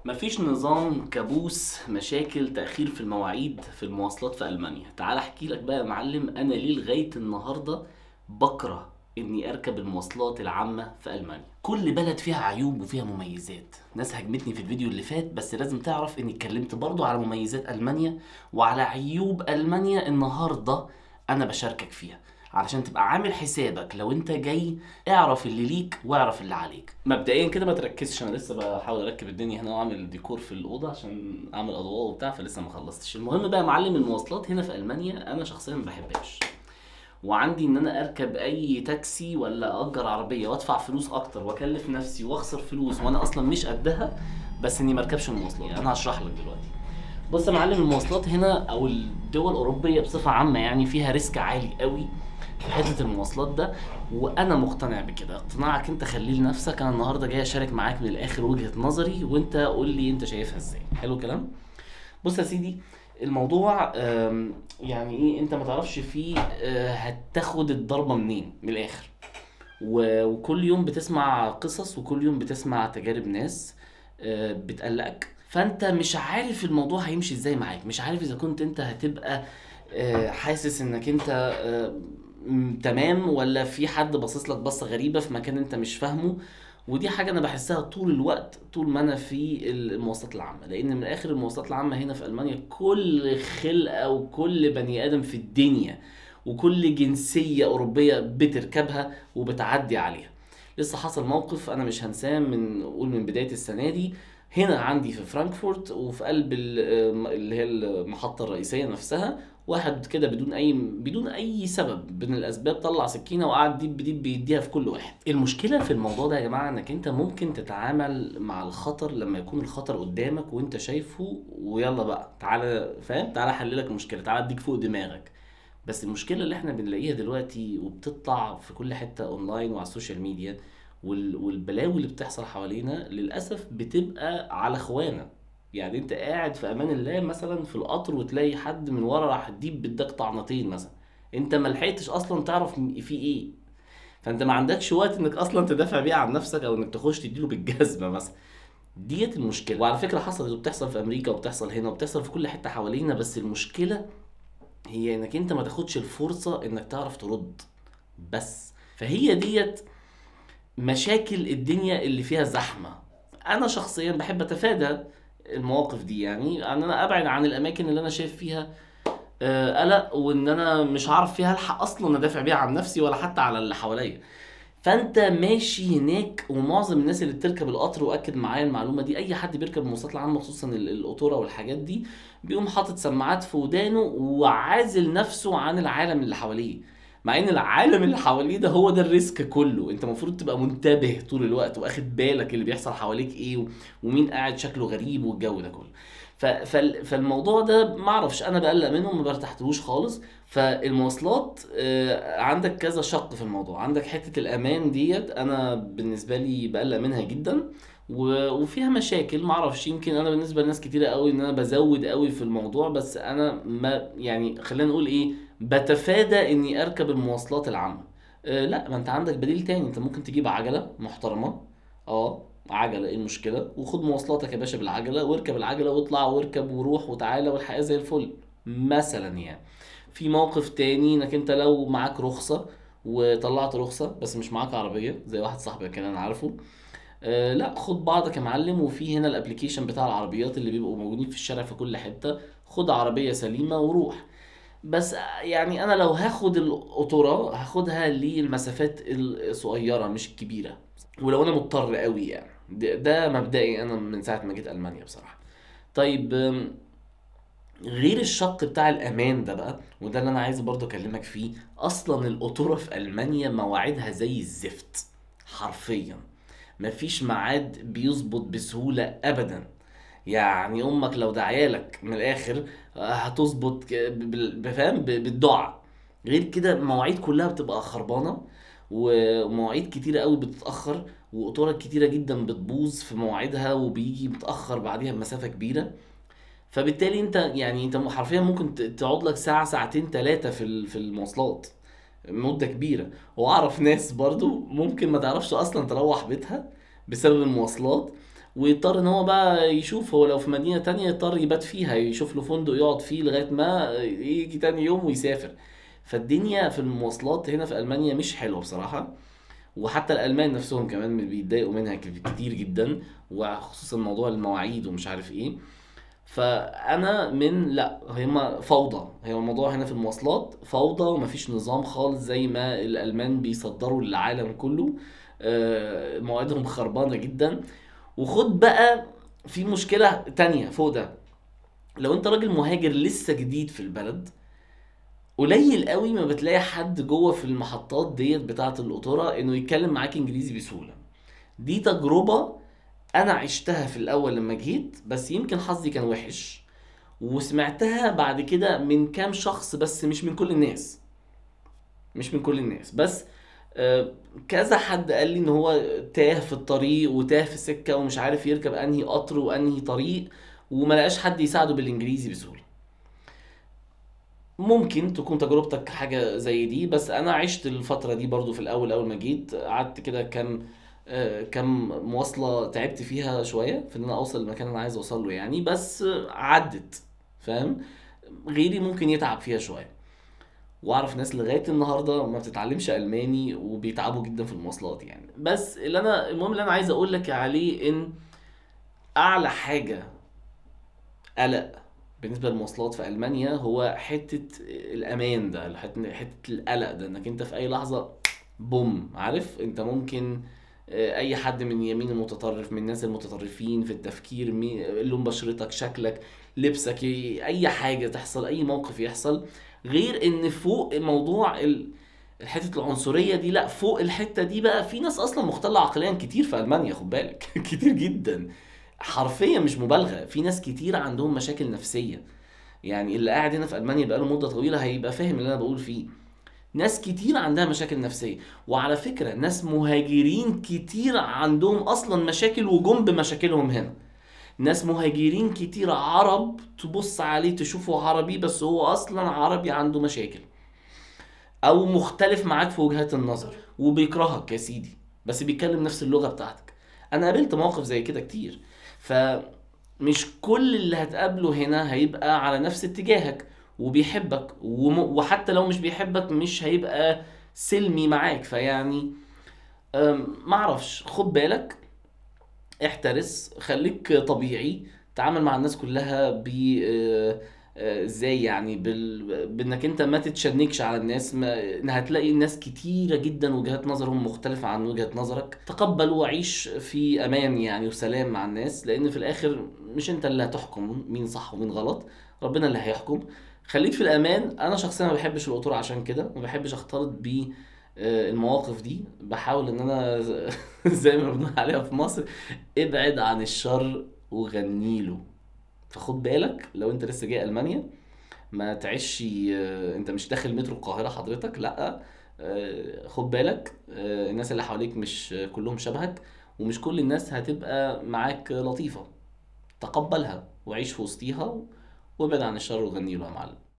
مفيش نظام، كابوس، مشاكل، تأخير في المواعيد في المواصلات في ألمانيا. تعال احكي لك بقى يا معلم، أنا ليه لغاية النهاردة بكره إني أركب المواصلات العامة في ألمانيا. كل بلد فيها عيوب وفيها مميزات. ناس هجمتني في الفيديو اللي فات، بس لازم تعرف إني اتكلمت برضو على مميزات ألمانيا وعلى عيوب ألمانيا. النهاردة أنا بشاركك فيها علشان تبقى عامل حسابك لو انت جاي. اعرف اللي ليك واعرف اللي عليك. مبدئيا كده ما تركزش، انا لسه بحاول اركب الدنيا هنا واعمل ديكور في الاوضه عشان اعمل اضواء وبتاع، فلسه ما خلصتش. المهم بقى يا معلم، المواصلات هنا في المانيا انا شخصيا ما بحبهاش، وعندي ان انا اركب اي تاكسي ولا اجر عربيه وادفع فلوس اكتر واكلف نفسي واخسر فلوس وانا اصلا مش قدها، بس اني ما اركبش المواصلات. انا هشرح لك دلوقتي. بص يا معلم، المواصلات هنا او الدول الاوروبيه بصفه عامه يعني فيها ريسك عالي قوي في حته المواصلات ده، وانا مقتنع بكده. اقتناعك انت خليه لنفسك. انا النهارده جاي اشارك معاك من الاخر وجهه نظري، وانت قول لي انت شايفها ازاي. حلو الكلام. بص يا سيدي، الموضوع يعني ايه، انت ما تعرفش فيه هتاخد الضربه منين من الاخر. وكل يوم بتسمع قصص، وكل يوم بتسمع تجارب ناس بتقلقك. فانت مش عارف الموضوع هيمشي ازاي معاك، مش عارف اذا كنت انت هتبقى حاسس انك انت تمام، ولا في حد باصص لك بصه غريبه في مكان انت مش فاهمه. ودي حاجه انا بحسها طول الوقت طول ما انا في المواصلات العامه، لان من الاخر المواصلات العامه هنا في المانيا كل خلقه وكل بني ادم في الدنيا وكل جنسيه اوروبيه بتركبها وبتعدي عليها. لسه حصل موقف انا مش هنساه، من بدايه السنه دي هنا عندي في فرانكفورت، وفي قلب اللي هي المحطه الرئيسيه نفسها. واحد كده بدون اي سبب من الاسباب طلع سكينه وقعد ديب ديب بيديها في كل واحد. المشكله في الموضوع ده يا جماعه انك انت ممكن تتعامل مع الخطر لما يكون الخطر قدامك وانت شايفه، ويلا بقى تعالى فاهم، تعالى احللك المشكله، تعالى اديك فوق دماغك. بس المشكله اللي احنا بنلاقيها دلوقتي وبتطلع في كل حته اونلاين وعلى السوشيال ميديا، والبلاوي اللي بتحصل حوالينا للاسف بتبقى على اخوانا. يعني انت قاعد في امان الله مثلا في القطر، وتلاقي حد من ورا راح ديب بدك طعنتين مثلا، انت ما لحقتش اصلا تعرف في ايه. فانت ما عندكش وقت انك اصلا تدافع بيه عن نفسك، او انك تخش تديله بالجزمه مثلا. ديت المشكله، وعلى فكره حصلت وبتحصل في امريكا وبتحصل هنا وبتحصل في كل حته حوالينا. بس المشكله هي انك انت ما تاخدش الفرصه انك تعرف ترد بس. فهي ديت مشاكل الدنيا اللي فيها زحمة. أنا شخصيا بحب أتفادى المواقف دي، يعني أن أنا أبعد عن الأماكن اللي أنا شايف فيها قلق، وإن أنا مش عارف فيها ألحق أصلا أدافع بيها عن نفسي ولا حتى على اللي حواليا. فانت ماشي هناك، ومعظم الناس اللي بتركب القطر، واكد معايا المعلومه دي، اي حد بيركب المواصلات العامه خصوصا القطوره والحاجات دي، بيقوم حاطط سماعات في ودانه وعازل نفسه عن العالم اللي حواليه. مع ان العالم اللي حواليه ده هو ده الريسك كله. انت المفروض تبقى منتبه طول الوقت واخد بالك اللي بيحصل حواليك ايه، ومين قاعد شكله غريب والجو ده كله. فالموضوع ده معرفش، انا بقلق منه وما برتحتلوش خالص. فالمواصلات عندك كذا شق في الموضوع. عندك حتة الأمان ديت، أنا بالنسبة لي بقلق منها جدا، وفيها مشاكل. معرفش، يمكن أنا بالنسبة لناس كتيرة قوي إن أنا بزود قوي في الموضوع، بس أنا ما يعني خلينا نقول إيه، بتفادى إني أركب المواصلات العامة. لا، ما أنت عندك بديل تاني. أنت ممكن تجيب عجلة محترمة. عجلة، ايه المشكلة؟ وخد مواصلاتك يا باشا بالعجلة، واركب العجلة واطلع واركب وروح وتعالى، والحياة زي الفل مثلا يعني. في موقف تاني، انك انت لو معاك رخصة وطلعت رخصة بس مش معاك عربية، زي واحد صاحبي كان انا عارفه، لا خد بعضك يا معلم. وفي هنا الابليكيشن بتاع العربيات اللي بيبقوا موجودين في الشارع في كل حتة، خد عربية سليمة وروح. بس يعني انا لو هاخد القطورة هاخدها للمسافات الصغيرة مش الكبيرة، ولو انا مضطر قوي يعني. ده مبدئي انا من ساعة ما جيت المانيا بصراحة. طيب غير الشق بتاع الامان ده بقى، وده اللي انا عايز برضو اكلمك فيه. اصلا القطوره في المانيا مواعيدها زي الزفت حرفيا. مفيش ميعاد بيظبط بسهوله ابدا. يعني امك لو دعيالك من الاخر هتظبط بفهم بالدعاء. غير كده المواعيد كلها بتبقى خربانه، ومواعيد كتيره قوي بتتاخر، وقطورة كتيره جدا بتبوظ في مواعيدها وبيجي متاخر بعديها بمسافه كبيره. فبالتالي انت يعني انت حرفيا ممكن تقعد لك ساعة ساعتين ثلاثة في المواصلات، مدة كبيرة. واعرف ناس برضو ممكن ما تعرفش اصلا تروح بيتها بسبب المواصلات، ويضطر ان هو بقى يشوف، هو لو في مدينة تانية يضطر يبات فيها، يشوف له فندق يقعد فيه لغاية ما يجي تاني يوم ويسافر. فالدنيا في المواصلات هنا في ألمانيا مش حلوة بصراحة. وحتى الألمان نفسهم كمان بيتضايقوا منها كتير جدا، وخصوصا موضوع المواعيد ومش عارف ايه. فانا من لا، هما فوضى، هي الموضوع هنا في المواصلات فوضى ومفيش نظام خالص زي ما الالمان بيصدروا للعالم كله. مواعيدهم خربانه جدا. وخد بقى، في مشكله تانية فوق ده. لو انت راجل مهاجر لسه جديد في البلد، قليل قوي ما بتلاقي حد جوه في المحطات ديت بتاعه القطوره انه يتكلم معاك انجليزي بسهوله. دي تجربه انا عشتها في الاول لما جيت، بس يمكن حظي كان وحش، وسمعتها بعد كده من كام شخص، بس مش من كل الناس. مش من كل الناس بس. كذا حد قال لي ان هو تاه في الطريق وتاه في السكة ومش عارف يركب انهي قطر وانهي طريق، وما لقاش حد يساعده بالانجليزي بسهولة. ممكن تكون تجربتك حاجة زي دي، بس انا عشت الفترة دي برضو في الاول. اول ما جيت قعدت كده كام مواصلة تعبت فيها شوية في ان انا اوصل المكان اللي انا عايز اوصل له يعني، بس عدت. فاهم؟ غيري ممكن يتعب فيها شويه. واعرف ناس لغايه النهارده ما بتتعلمش الماني وبيتعبوا جدا في المواصلات يعني. بس المهم اللي انا عايز اقول لك عليه ان اعلى حاجه قلق بالنسبه للمواصلات في المانيا هو حته الامان ده، حته القلق ده، انك انت في اي لحظه بوم، عارف انت ممكن اي حد من يمين المتطرف، من الناس المتطرفين في التفكير، لون بشرتك، شكلك، لبسك، اي حاجه تحصل، اي موقف يحصل. غير ان فوق موضوع الحته العنصريه دي، لا فوق الحته دي بقى في ناس اصلا مختله عقليا كتير في المانيا، خد بالك كتير جدا. حرفيا مش مبالغه، في ناس كتير عندهم مشاكل نفسيه. يعني اللي قاعد هنا في المانيا بقاله مده طويله هيبقى فاهم اللي انا بقول فيه. ناس كتير عندها مشاكل نفسية. وعلى فكرة ناس مهاجرين كتير عندهم أصلا مشاكل وجم بمشاكلهم هنا. ناس مهاجرين كتير عرب تبص عليه تشوفه عربي بس هو أصلا عربي عنده مشاكل، أو مختلف معاك في وجهات النظر وبيكرهك يا سيدي، بس بيتكلم نفس اللغة بتاعتك. أنا قابلت مواقف زي كده كتير. فمش كل اللي هتقابله هنا هيبقى على نفس اتجاهك وبيحبك، وحتى لو مش بيحبك مش هيبقى سلمي معاك. فيعني معرفش، خد بالك، احترس، خليك طبيعي، تعامل مع الناس كلها ب ازاي يعني بانك انت ما تتشنكش على الناس. إن هتلاقي ناس كتيرة جدا وجهات نظرهم مختلفة عن وجهة نظرك. تقبل وعيش في امان يعني وسلام مع الناس، لان في الاخر مش انت اللي هتحكم مين صح ومين غلط، ربنا اللي هيحكم. خليك في الامان. انا شخصيا ما بحبش القطور عشان كده، ما بحبش اختلط ب المواقف دي. بحاول ان انا زي ما بنقول عليها في مصر، ابعد عن الشر وغنيله. فخد بالك لو انت لسه جاي المانيا، ما تعيش انت مش داخل مترو القاهره حضرتك، لا. خد بالك، الناس اللي حواليك مش كلهم شبهك، ومش كل الناس هتبقى معاك لطيفه. تقبلها وعيش في وسطيها، وابعد عن الشر وغنيله يا معلم.